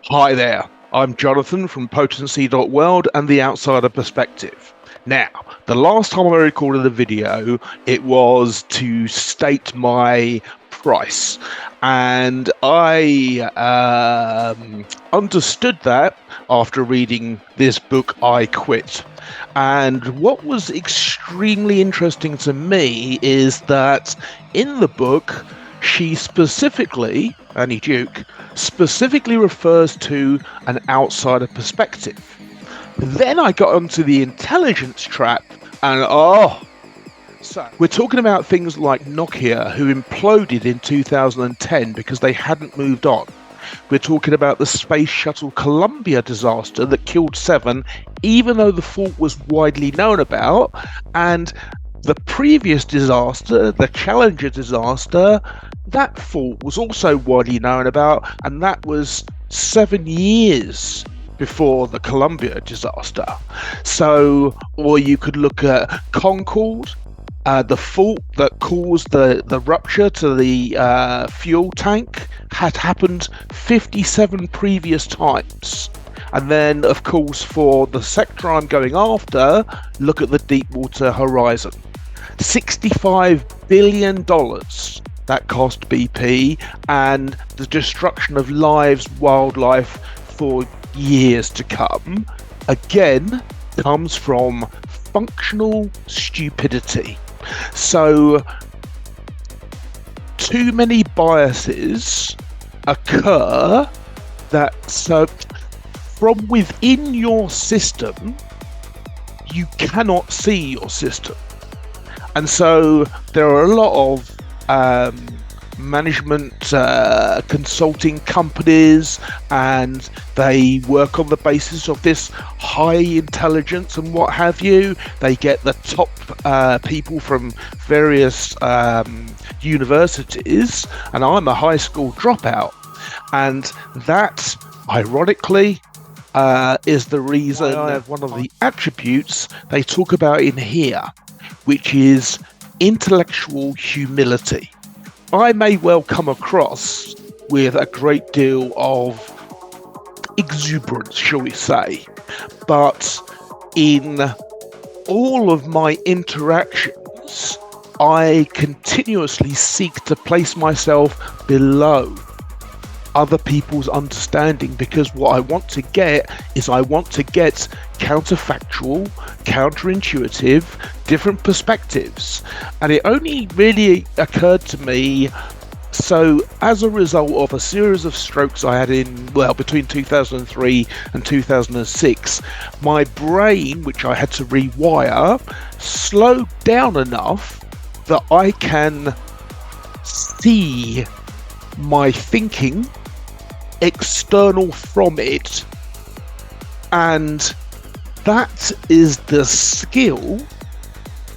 Hi there, I'm Jonathan from Potency.world and the Outsider Perspective. Now, the last time I recorded a video, it was to state my price, and I understood that after reading this book, I Quit. And what was extremely interesting to me is that in the book, she specifically, Annie Duke, specifically refers to an outsider perspective. Then I got onto the intelligence trap, and so we're talking about things like Nokia, who imploded in 2010 because they hadn't moved on. We're talking about the Space Shuttle Columbia disaster that killed 7, even though the fault was widely known about, and the previous disaster, the Challenger disaster, that fault was also widely known about, and that was 7 years before the Columbia disaster. So, or you could look at Concorde, the fault that caused the rupture to the fuel tank had happened 57 previous times. And then, of course, for the sector I'm going after, look at the Deepwater Horizon. $65 billion that cost BP, and the destruction of lives, wildlife for years to come, again, comes from functional stupidity. So, too many biases occur that from within your system, you cannot see your system. And so there are a lot of management consulting companies, and they work on the basis of this high intelligence and what have you. They get the top people from various universities, and I'm a high school dropout. And that, ironically, is the reason one of the attributes they talk about in here, which is intellectual humility. I may well come across with a great deal of exuberance, shall we say, but in all of my interactions, I continuously seek to place myself below other people's understanding, because what I want to get is counterfactual, counterintuitive, different perspectives. And it only really occurred to me, so as a result of a series of strokes I had between 2003 and 2006, my brain, which I had to rewire, slowed down enough that I can see my thinking external from it, and that is the skill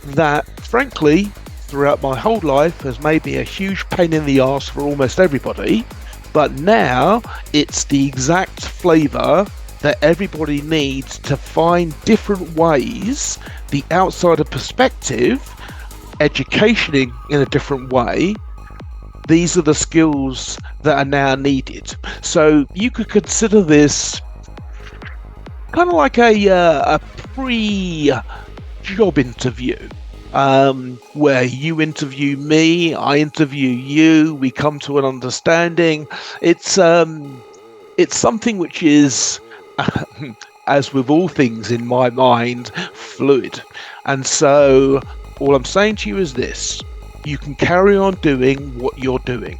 that, frankly, throughout my whole life has made me a huge pain in the arse for almost everybody, but now it's the exact flavour that everybody needs to find different ways, the outsider perspective, educationing in a different way. These are the skills that are now needed. So you could consider this kind of like a pre-job interview, where you interview me, I interview you, we come to an understanding. It's something which is, as with all things in my mind, fluid. And so all I'm saying to you is this: you can carry on doing what you're doing.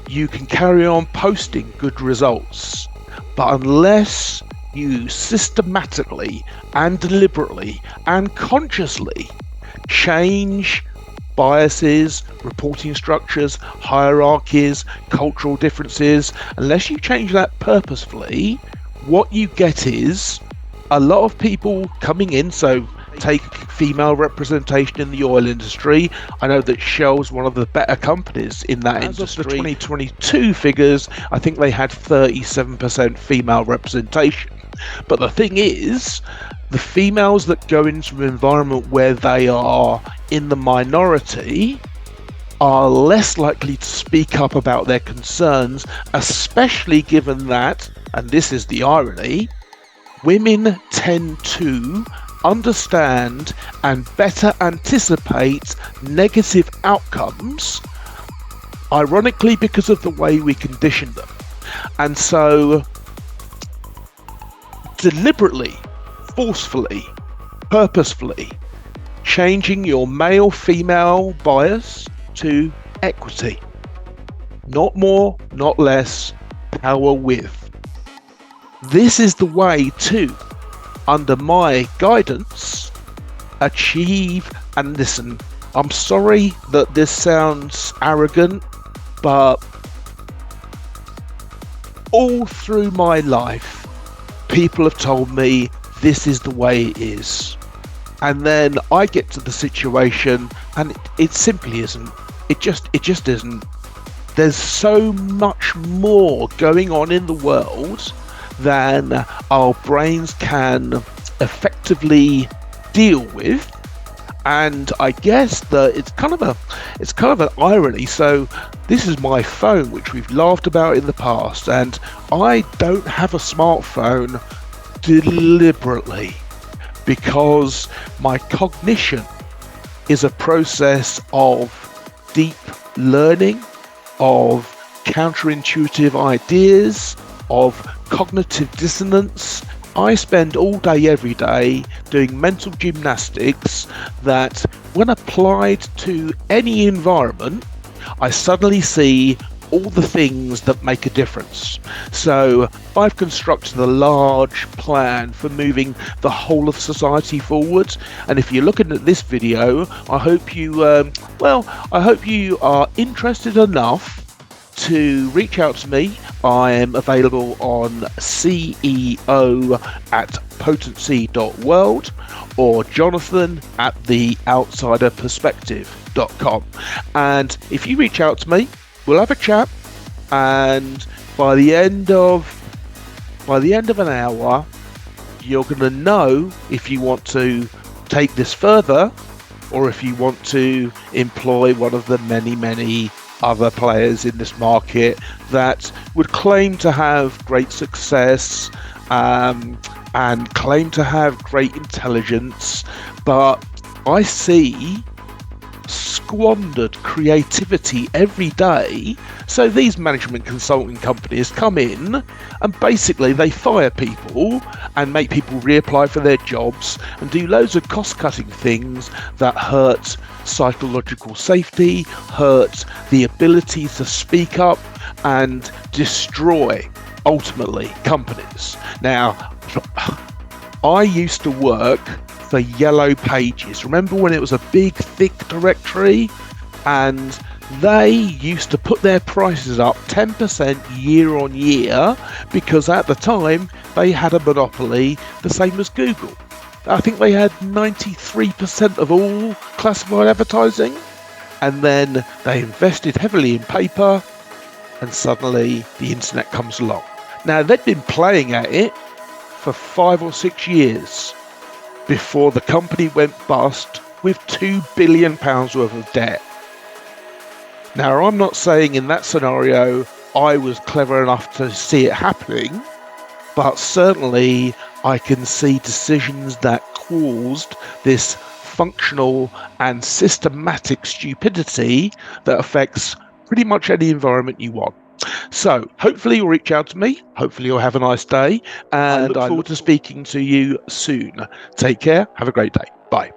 You can carry on posting good results. But unless you systematically and deliberately and consciously change biases, reporting structures, hierarchies, cultural differences, unless you change that purposefully, what you get is a lot of people coming in. So take female representation in the oil industry. I know that Shell's one of the better companies in that industry. Of the 2022 figures, I think they had 37% female representation. But the thing is, the females that go into an environment where they are in the minority are less likely to speak up about their concerns, especially given that and this is the irony, women tend to understand and better anticipate negative outcomes, ironically because of the way we condition them. And so, deliberately, forcefully, purposefully, changing your male-female bias to equity. Not more, not less, power with. This is the way to, under my guidance, achieve, and listen, I'm sorry that this sounds arrogant, but all through my life, people have told me this is the way it is. And then I get to the situation and it simply isn't. It just isn't. There's so much more going on in the world than our brains can effectively deal with. And I guess that it's kind of an irony. So this is my phone, which we've laughed about in the past, and I don't have a smartphone deliberately because my cognition is a process of deep learning, of counterintuitive ideas, of cognitive dissonance. I spend all day, every day, doing mental gymnastics that, when applied to any environment, I suddenly see all the things that make a difference. So I've constructed a large plan for moving the whole of society forward. And if you're looking at this video, I hope you, I hope you are interested enough to reach out to me. I am available on ceo@potency.world or jonathan@theoutsiderperspective.com. And if you reach out to me, we'll have a chat, and by the end of an hour, you're going to know if you want to take this further or if you want to employ one of the many other players in this market that would claim to have great success and claim to have great intelligence, but I see squandered creativity every day. So these management consulting companies come in and basically they fire people and make people reapply for their jobs and do loads of cost-cutting things that hurt psychological safety, hurt the ability to speak up, and destroy, ultimately, companies. Now, I used to work for Yellow Pages. Remember when it was a big, thick directory? And they used to put their prices up 10% year on year because at the time they had a monopoly, the same as Google. I think they had 93% of all classified advertising, and then they invested heavily in paper, and suddenly the internet comes along. Now, they'd been playing at it for 5 or 6 years before the company went bust with £2 billion worth of debt. Now, I'm not saying in that scenario I was clever enough to see it happening, but certainly I can see decisions that caused this functional and systematic stupidity that affects pretty much any environment you want. So hopefully you'll reach out to me. Hopefully you'll have a nice day, and I look forward to speaking to you soon. Take care. Have a great day. Bye.